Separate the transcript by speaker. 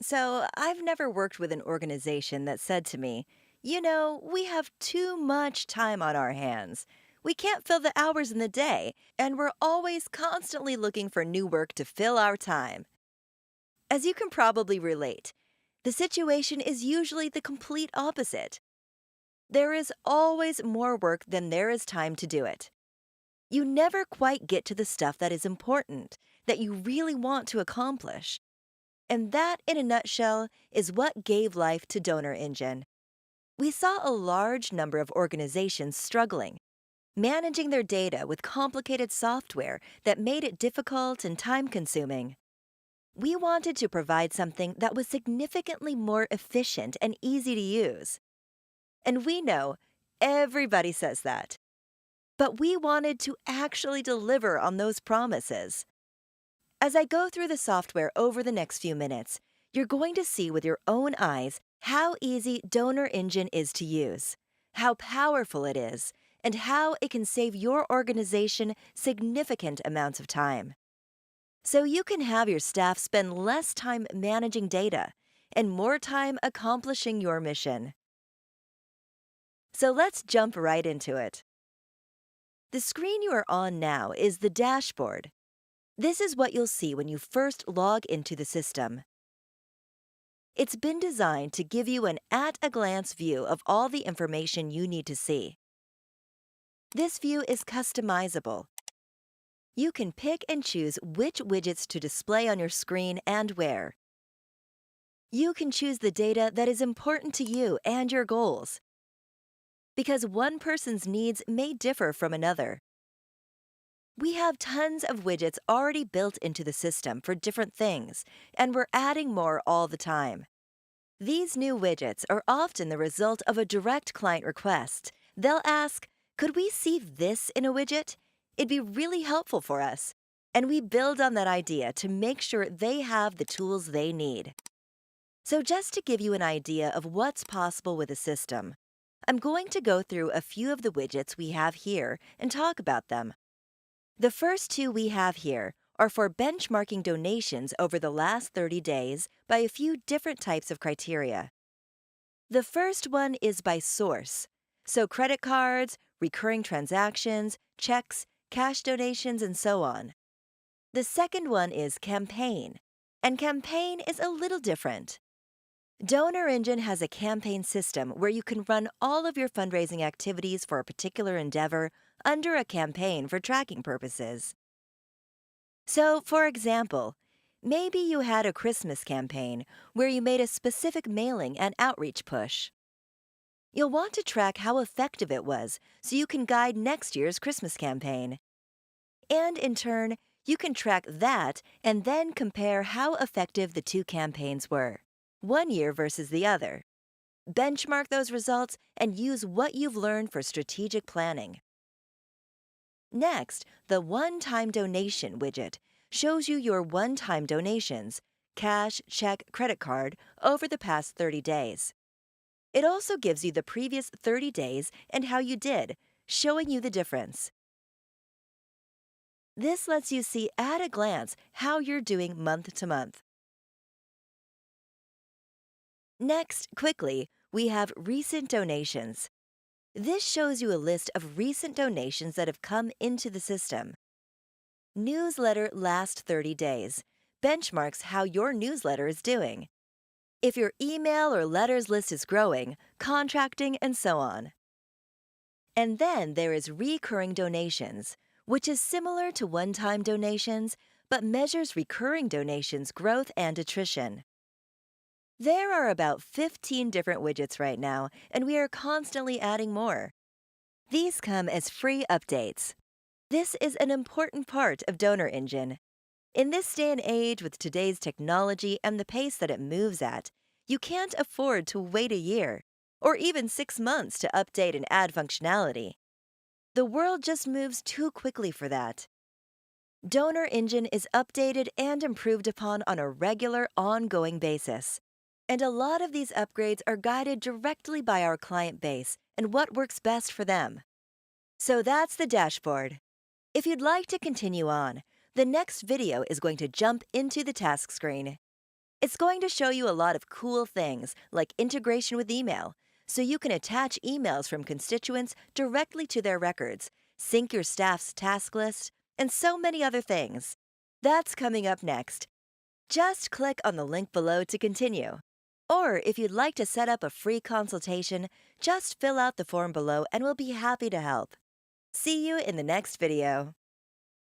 Speaker 1: So, I've never worked with an organization that said to me, we have too much time on our hands. We can't fill the hours in the day, and we're always constantly looking for new work to fill our time. As you can probably relate, the situation is usually the complete opposite. There is always more work than there is time to do it. You never quite get to the stuff that is important, that you really want to accomplish. And that, in a nutshell, is what gave life to Donor Engine. We saw a large number of organizations struggling, managing their data with complicated software that made it difficult and time consuming. We wanted to provide something that was significantly more efficient and easy to use. And we know everybody says that. But we wanted to actually deliver on those promises. As I go through the software over the next few minutes, you're going to see with your own eyes how easy Donor Engine is to use, how powerful it is, and how it can save your organization significant amounts of time. So you can have your staff spend less time managing data and more time accomplishing your mission. So let's jump right into it. The screen you are on now is the dashboard. This is what you'll see when you first log into the system. It's been designed to give you an at-a-glance view of all the information you need to see. This view is customizable. You can pick and choose which widgets to display on your screen and where. You can choose the data that is important to you and your goals, because one person's needs may differ from another. We have tons of widgets already built into the system for different things, and we're adding more all the time. These new widgets are often the result of a direct client request. They'll ask, "Could we see this in a widget? It'd be really helpful for us." And we build on that idea to make sure they have the tools they need. So just to give you an idea of what's possible with the system, I'm going to go through a few of the widgets we have here and talk about them. The first two we have here are for benchmarking donations over the last 30 days by a few different types of criteria. The first one is by source, so credit cards, recurring transactions, checks, cash donations, and so on. The second one is campaign, and campaign is a little different. Donor Engine has a campaign system where you can run all of your fundraising activities for a particular endeavor under a campaign for tracking purposes. So, for example, maybe you had a Christmas campaign where you made a specific mailing and outreach push. You'll want to track how effective it was so you can guide next year's Christmas campaign. And in turn, you can track that and then compare how effective the two campaigns were, one year versus the other. Benchmark those results and use what you've learned for strategic planning. Next, the One-Time Donation widget shows you your one-time donations, cash, check, credit card, over the past 30 days. It also gives you the previous 30 days and how you did, showing you the difference. This lets you see at a glance how you're doing month to month. Next, quickly, we have Recent Donations. This shows you a list of recent donations that have come into the system. Newsletter last 30 days benchmarks how your newsletter is doing. If your email or letters list is growing, contracting, and so on. And then there is Recurring Donations, which is similar to one-time donations, but measures recurring donations growth and attrition. There are about 15 different widgets right now, and we are constantly adding more. These come as free updates. This is an important part of Donor Engine. In this day and age with today's technology and the pace that it moves at, you can't afford to wait a year or even 6 months to update and add functionality. The world just moves too quickly for that. Donor Engine is updated and improved upon on a regular, ongoing basis. And a lot of these upgrades are guided directly by our client base and what works best for them. So that's the dashboard. If you'd like to continue on, the next video is going to jump into the task screen. It's going to show you a lot of cool things like integration with email, so you can attach emails from constituents directly to their records, sync your staff's task list, and so many other things. That's coming up next. Just click on the link below to continue. Or if you'd like to set up a free consultation, just fill out the form below and we'll be happy to help. See you in the next video.